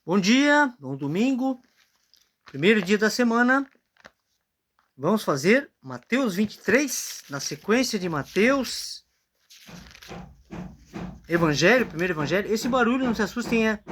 Bom dia, bom domingo, primeiro dia da semana. Vamos fazer Mateus 23, na sequência de Mateus, Evangelho, primeiro Evangelho. Esse barulho, não se assustem, é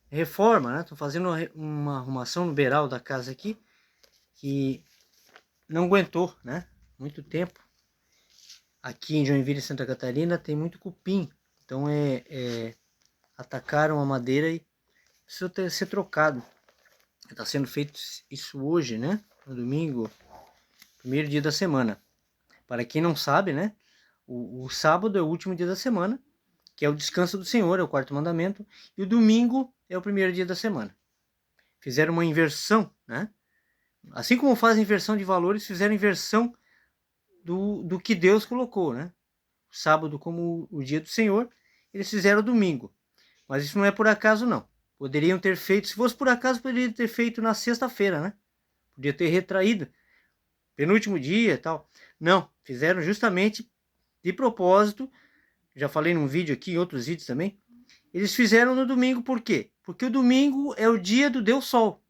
reforma, né? Estou fazendo uma arrumação no beiral da casa aqui, que não aguentou, né? Muito tempo. Aqui em Joinville, Santa Catarina, tem muito cupim. Então atacaram a madeira e precisa ser trocado. Está sendo feito isso hoje, né? No domingo, primeiro dia da semana. Para quem não sabe, né? O sábado é o último dia da semana, que é o descanso do Senhor, é o quarto mandamento. E o domingo é o primeiro dia da semana. Fizeram uma inversão, né? Assim como fazem inversão de valores, fizeram inversão do que Deus colocou, né? O sábado como o dia do Senhor, eles fizeram o domingo. Mas isso não é por acaso, não. Poderiam ter feito, se fosse por acaso, poderiam ter feito na sexta-feira, né? Podia ter retraído, penúltimo dia e tal. Não, fizeram justamente de propósito. Já falei num vídeo aqui, em outros vídeos também. Eles fizeram no domingo, por quê? Porque o domingo é o dia do Deus Sol.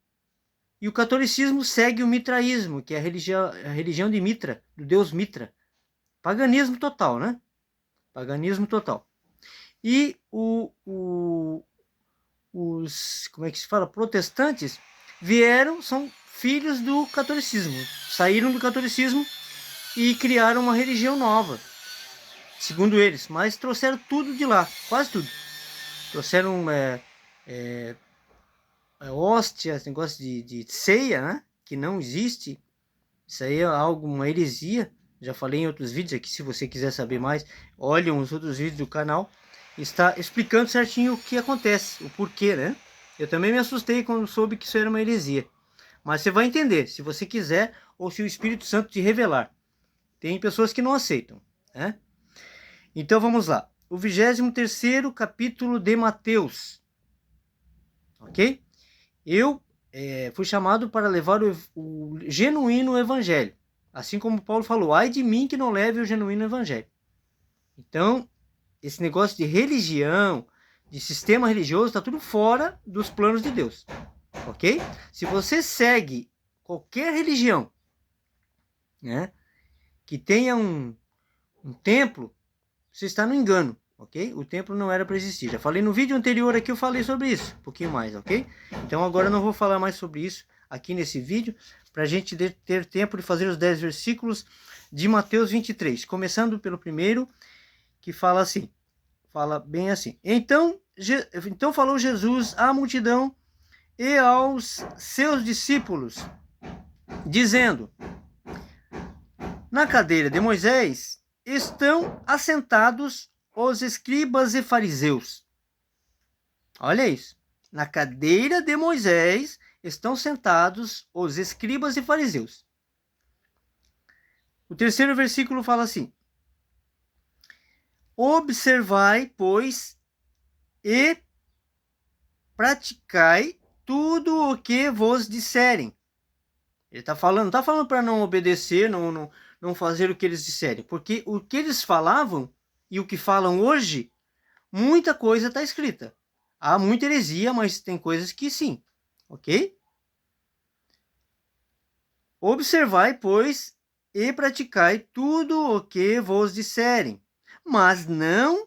E o catolicismo segue o mitraísmo, que é a religião de Mitra, do Deus Mitra. Paganismo total, né? Paganismo total. E os, como é que se fala, protestantes são filhos do catolicismo, saíram do catolicismo e criaram uma religião nova, segundo eles, mas trouxeram tudo de lá, quase tudo. Trouxeram hóstias, negócio de ceia, né, que não existe. Isso aí é uma heresia. Já falei em outros vídeos aqui, se você quiser saber mais, olhem os outros vídeos do canal. Está explicando certinho o que acontece, o porquê, né? Eu também me assustei quando soube que isso era uma heresia. Mas você vai entender, se você quiser, ou se o Espírito Santo te revelar. Tem pessoas que não aceitam, né? Então vamos lá. O 23º capítulo de Mateus. Ok? Eu fui chamado para levar o genuíno evangelho. Assim como Paulo falou, ai de mim que não leve o genuíno evangelho. Então, esse negócio de religião, de sistema religioso, está tudo fora dos planos de Deus. Ok? Se você segue qualquer religião, né, que tenha um templo, você está no engano. Ok? O templo não era para existir. Já falei no vídeo anterior aqui, eu falei sobre isso, um pouquinho mais, ok? Então agora eu não vou falar mais sobre isso aqui nesse vídeo, para a gente ter tempo de fazer os 10 versículos de Mateus 23, começando pelo primeiro, que fala assim, fala bem assim. Então falou Jesus à multidão e aos seus discípulos, dizendo: na cadeira de Moisés estão assentados os escribas e fariseus. Olha isso. Na cadeira de Moisés estão sentados os escribas e fariseus. O terceiro versículo fala assim: observai, pois, e praticai tudo o que vos disserem. Ele está falando, não está falando para não obedecer, não fazer o que eles disserem, porque o que eles falavam e o que falam hoje, muita coisa está escrita. Há muita heresia, mas tem coisas que sim, ok? Observai, pois, e praticai tudo o que vos disserem, mas não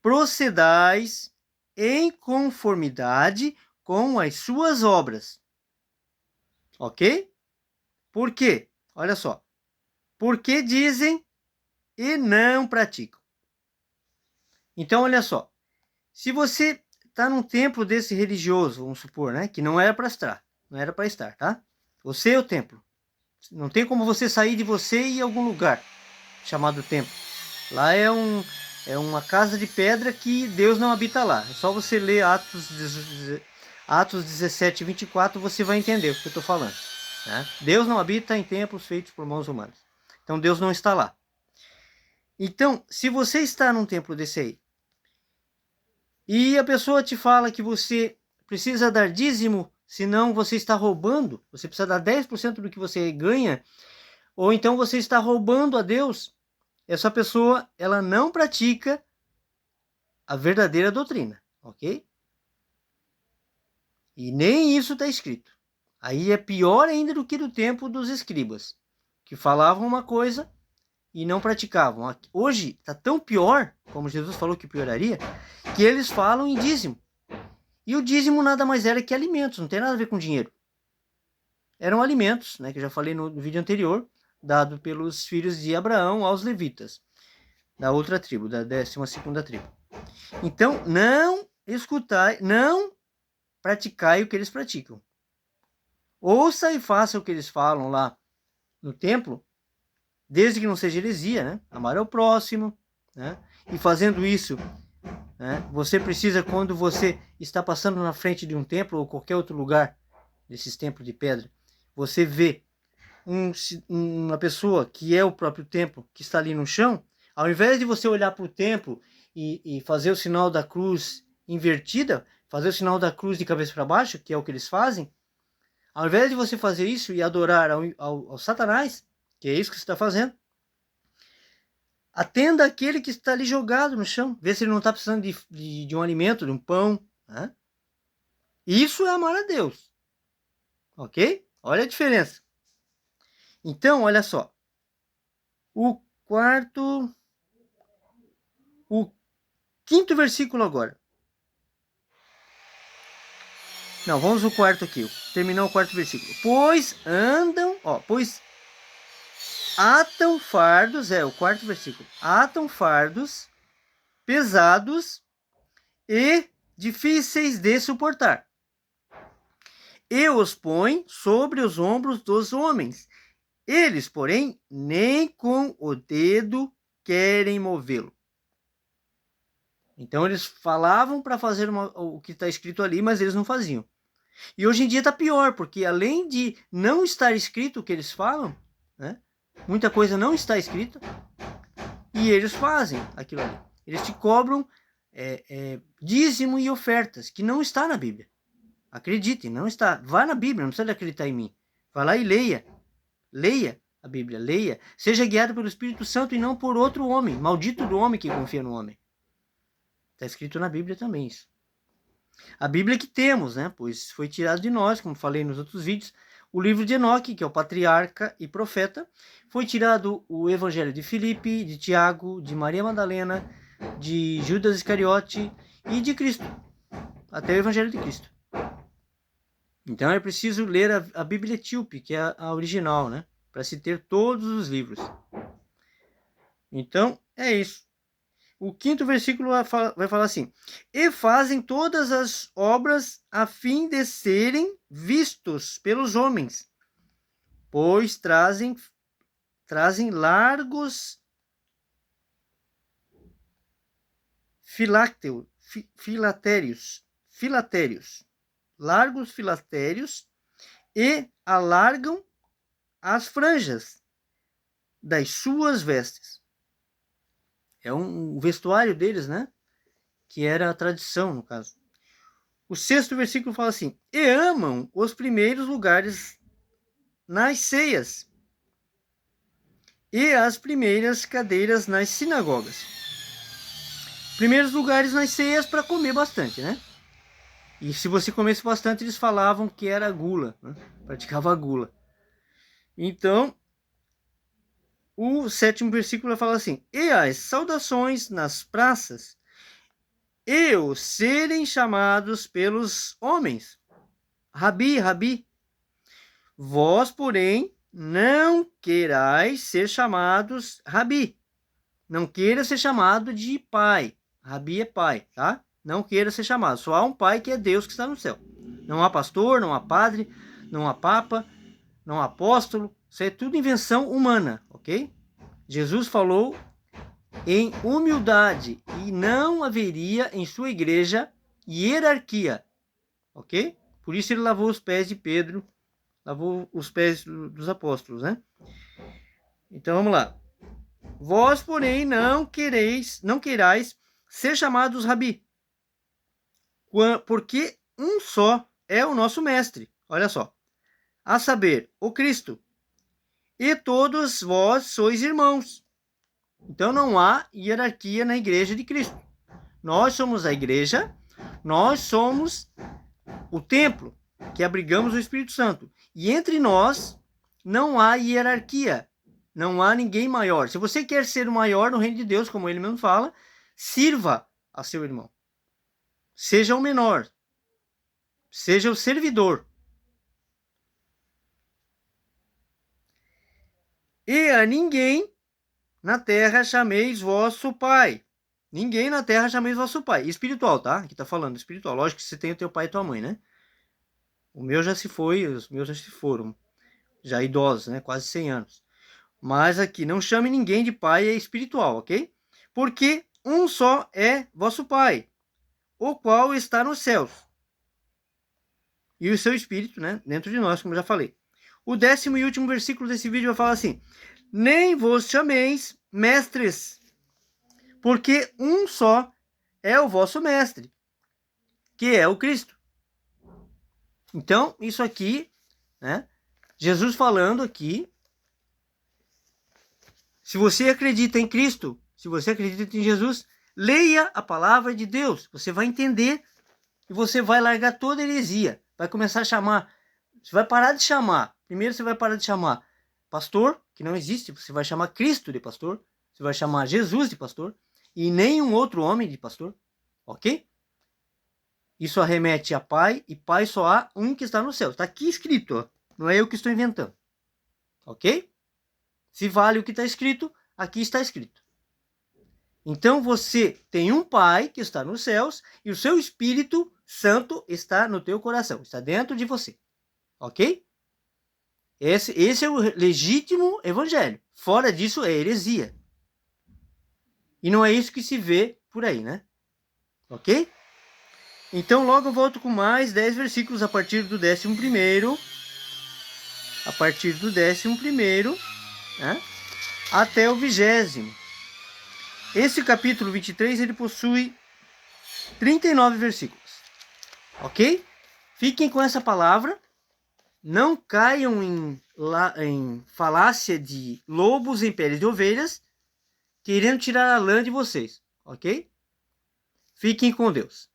procedais em conformidade com as suas obras. Ok? Por quê? Olha só. Porque dizem e não praticam. Então, olha só. Se você está num templo desse religioso, vamos supor, né? Que não era para estar. Não era para estar, tá? Você é o templo. Não tem como você sair de você e ir a algum lugar chamado templo. Lá é uma casa de pedra que Deus não habita lá. É só você ler Atos 17 e 24, você vai entender o que eu estou falando. Né? Deus não habita em templos feitos por mãos humanas. Então Deus não está lá. Então, se você está num templo desse aí, e a pessoa te fala que você precisa dar dízimo, senão você está roubando, você precisa dar 10% do que você ganha, ou então você está roubando a Deus, essa pessoa, ela não pratica a verdadeira doutrina, ok? E nem isso está escrito. Aí é pior ainda do que do tempo dos escribas, que falavam uma coisa e não praticavam. Hoje está tão pior, como Jesus falou que pioraria, que eles falam em dízimo. E o dízimo nada mais era que alimentos, não tem nada a ver com dinheiro. Eram alimentos, né, que eu já falei no vídeo anterior, dado pelos filhos de Abraão aos levitas, da outra tribo, da 12ª tribo. Então, não escutai, não praticai o que eles praticam. Ouça e faça o que eles falam lá no templo, desde que não seja heresia, né? Amar ao próximo, né? E fazendo isso, né, você precisa, quando você está passando na frente de um templo ou qualquer outro lugar, desses templos de pedra, você vê uma pessoa que é o próprio templo, que está ali no chão, ao invés de você olhar para o templo e fazer o sinal da cruz invertida, fazer o sinal da cruz de cabeça para baixo, que é o que eles fazem, ao invés de você fazer isso e adorar ao Satanás, que é isso que você está fazendo, atenda aquele que está ali jogado no chão, vê se ele não está precisando de um alimento, de um pão, né? Isso é amar a Deus, ok? Olha a diferença. Então, olha só, o quinto versículo agora. Não, vamos no quarto aqui, terminar o quarto versículo. Pois atam fardos, o quarto versículo, atam fardos pesados e difíceis de suportar, e os põem sobre os ombros dos homens. Eles, porém, nem com o dedo querem movê-lo. Então eles falavam para fazer o que está escrito ali, mas eles não faziam. E hoje em dia está pior, porque além de não estar escrito o que eles falam, né, muita coisa não está escrita, e eles fazem aquilo ali. Eles te cobram dízimo e ofertas, que não está na Bíblia. Acreditem, não está. Vá na Bíblia, não precisa acreditar em mim. Vá lá e leia. Leia a Bíblia, leia. Seja guiado pelo Espírito Santo e não por outro homem. Maldito do homem que confia no homem. Está escrito na Bíblia também isso. A Bíblia que temos, né? Pois foi tirado de nós, como falei nos outros vídeos, o livro de Enoque, que é o patriarca e profeta. Foi tirado o Evangelho de Filipe, de Tiago, de Maria Madalena, de Judas Iscariote e de Cristo. Até o Evangelho de Cristo. Então é preciso ler a Bíblia Etíope, que é a original, né? Para se ter todos os livros. Então, é isso. O quinto versículo vai falar assim: e fazem todas as obras a fim de serem vistos pelos homens, pois trazem largos filatérios, largos filatérios, e alargam as franjas das suas vestes. É um vestuário deles, né? Que era a tradição, no caso. O sexto versículo fala assim: e amam os primeiros lugares nas ceias e as primeiras cadeiras nas sinagogas. Primeiros lugares nas ceias para comer bastante, né? E se você comesse bastante, eles falavam que era gula, né? Praticava a gula. Então, o sétimo versículo fala assim: e as saudações nas praças, e os serem chamados pelos homens, Rabi, Rabi. Vós, porém, não querais ser chamados Rabi. Não queira ser chamado de pai. Rabi é pai, tá? Não queira ser chamado. Só há um pai, que é Deus, que está no céu. Não há pastor, não há padre, não há papa, não há apóstolo. Isso é tudo invenção humana, ok? Jesus falou em humildade e não haveria em sua igreja hierarquia, ok? Por isso ele lavou os pés de Pedro, lavou os pés dos apóstolos, né? Então vamos lá. Vós, porém, não querais ser chamados Rabi, porque um só é o nosso mestre. Olha só, a saber, o Cristo. E todos vós sois irmãos. Então não há hierarquia na igreja de Cristo. Nós somos a igreja, nós somos o templo, que abrigamos o Espírito Santo. E entre nós não há hierarquia, não há ninguém maior. Se você quer ser o maior no reino de Deus, como ele mesmo fala, sirva a seu irmão. Seja o menor. Seja o servidor. E a ninguém na terra chameis vosso pai. Ninguém na terra chameis vosso pai. Espiritual, tá? Aqui tá falando espiritual. Lógico que você tem o teu pai e tua mãe, né? O meu já se foi, os meus já se foram. Já idosos, né? Quase 100 anos. Mas aqui, não chame ninguém de pai, é espiritual, ok? Porque um só é vosso pai, o qual está nos céus. E o seu espírito, né? Dentro de nós, como já falei. O 10º e último versículo desse vídeo vai falar assim: nem vos chameis mestres, porque um só é o vosso mestre, que é o Cristo. Então, isso aqui, né? Jesus falando aqui, se você acredita em Cristo, se você acredita em Jesus, leia a palavra de Deus. Você vai entender e você vai largar toda heresia. Vai começar a chamar, você vai parar de chamar. Primeiro você vai parar de chamar pastor, que não existe. Você vai chamar Cristo de pastor. Você vai chamar Jesus de pastor. E nenhum outro homem de pastor. Ok? Isso arremete a pai. E pai só há um que está no céu. Está aqui escrito. Ó. Não é eu que estou inventando. Ok? Se vale o que está escrito, aqui está escrito. Então você tem um pai que está nos céus. E o seu Espírito Santo está no teu coração. Está dentro de você. Ok? Esse é o legítimo evangelho. Fora disso é heresia. E não é isso que se vê por aí, né? Ok? Então logo eu volto com mais 10 versículos a partir do 11º. A partir do 11º, né? Até o 20º. Esse capítulo 23, ele possui 39 versículos. Ok? Fiquem com essa palavra. Não caiam em falácia de lobos em peles de ovelhas, querendo tirar a lã de vocês, ok? Fiquem com Deus.